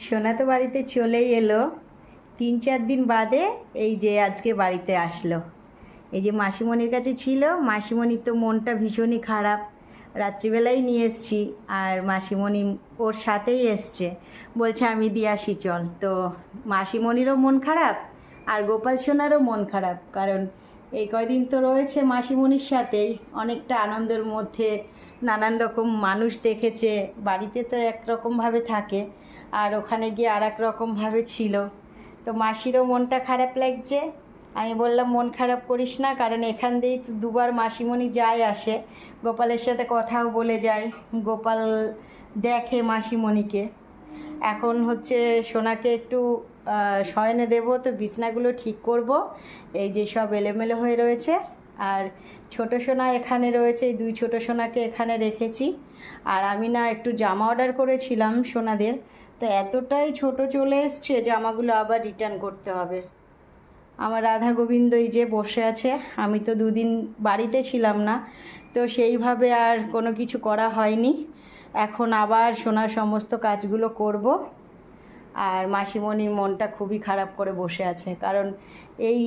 সোনা তো বাড়িতে চলেই এলো। 3-4 দিন বাদে এই যে আজকে বাড়িতে আসলো। এই যে মাসিমণির কাছে ছিল, মাসিমণির তো মনটা ভীষণই খারাপ। রাত্রিবেলাই নিয়ে এসছি, আর মাসিমণি ওর সাথেই এসছে, বলছে আমি দিয়ে আসি চল। তো মাসিমণিরও মন খারাপ, আর গোপাল সোনারও মন খারাপ, কারণ এই কয়দিন তো রয়েছে মাসিমণির সাথেই, অনেকটা আনন্দের মধ্যে নানান রকম মানুষ দেখেছে। বাড়িতে তো একরকমভাবে থাকে, আর ওখানে গিয়ে আর এক রকমভাবে ছিল। তো মাসিরও মনটা খারাপ লাগছে। আমি বললাম মন খারাপ করিস না, কারণ এখান দিয়েই তো দুবার মাসিমণি যায় আসে, গোপালের সাথে কথাও বলে যায়, গোপাল দেখে মাসিমণিকে। এখন হচ্ছে সোনাকে একটু শয়নে দেবো, তো বিছনাগুলো ঠিক করব। এই যে সব এলোমেলো হয়ে রয়েছে, আর ছোট সোনা এখানে রয়েছে, এই দুই ছোট সোনাকে এখানে রেখেছি। আর আমি না একটু জামা অর্ডার করেছিলাম সোনাদের, তো এতটাই ছোট চলে এসছে, জামাগুলো আবার রিটার্ন করতে হবে। আমার রাধা গোবিন্দ এই যে বসে আছে। আমি তো দুদিন বাড়িতে ছিলাম না, তো সেইভাবে আর কোনো কিছু করা হয়নি। এখন আবার সোনার সমস্ত কাজগুলো করব। আর মাসিমণির মনটা খুবই খারাপ করে বসে আছে, কারণ এই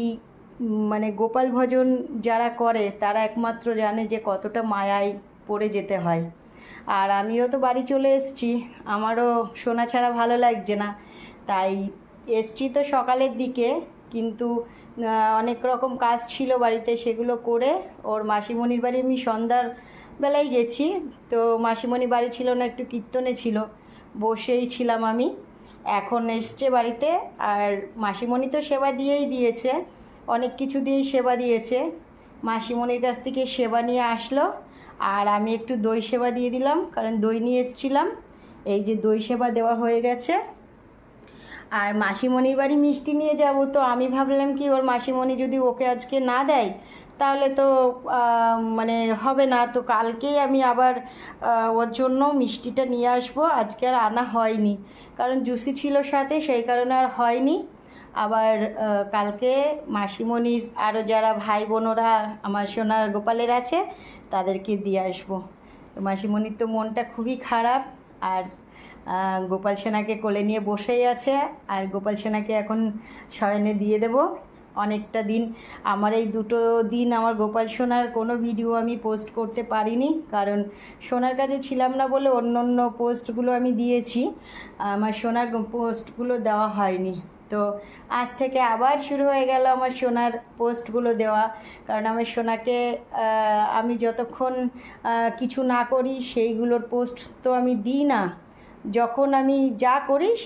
মানে গোপাল ভজন যারা করে তারা একমাত্র জানে যে কতটা মায়ায় পড়ে যেতে হয়। আর আমিও তো বাড়ি চলে এসেছি, আমারও সোনা ছাড়া ভালো লাগছে না। তাই এসছি তো সকালের দিকে, কিন্তু অনেক রকম কাজ ছিল বাড়িতে, সেগুলো করে ওর মাসিমণির বাড়ি আমি সন্ধ্যার বেলায় গেছি। তো মাসিমণি বাড়ি ছিল না, একটু কীর্তনে ছিল, বসেই ছিলাম আমি। এখন এসছে বাড়িতে, আর মাসিমণি তো সেবা দিয়েই দিয়েছে, অনেক কিছু দিয়েই সেবা দিয়েছে। মাসিমণির কাছ থেকে সেবা নিয়ে আসলো, আর আমি একটু দই সেবা দিয়ে দিলাম, কারণ দই নিয়ে এসেছিলাম। এই যে দই সেবা দেওয়া হয়ে গেছে। আর মাসিমণির বাড়ি মিষ্টি নিয়ে যাব, তো আমি ভাবলাম কি ওর মাসিমণি যদি ওকে আজকে না দেয় তাহলে তো মানে হবে না, তো কালকেই আমি আবার ওর জন্য মিষ্টিটা নিয়ে আসবো। আজকে আর আনা হয়নি, কারণ জুসি ছিল সাথে, সেই কারণে আর হয়নি। আবার কালকে মাসিমণির আরও যারা ভাই বোনরা আমার সোনার গোপালের আছে তাদেরকে দিয়ে আসবো। তো মাসিমণির তো মনটা খুবই খারাপ, আর গোপাল সোনাকে কোলে নিয়ে বসেই আছে। আর গোপাল সোনাকে এখন শয়নে দিয়ে দেব। অনেকটা দিন, আমার এই 2 দিন আমার গোপাল সোনার কোনো ভিডিও আমি পোস্ট করতে পারিনি, কারণ সোনার কাছে ছিলাম না বলে অন্য অন্য পোস্টগুলো আমি দিয়েছি, আমার সোনার পোস্টগুলো দেওয়া হয়নি। তো আজ থেকে আবার শুরু হয়ে গেল আমার সোনার পোস্টগুলো দেওয়া, কারণ আমার সোনাকে আমি যতক্ষণ কিছু না করি সেইগুলোর পোস্ট তো আমি দিই না। যখন আমি যা করি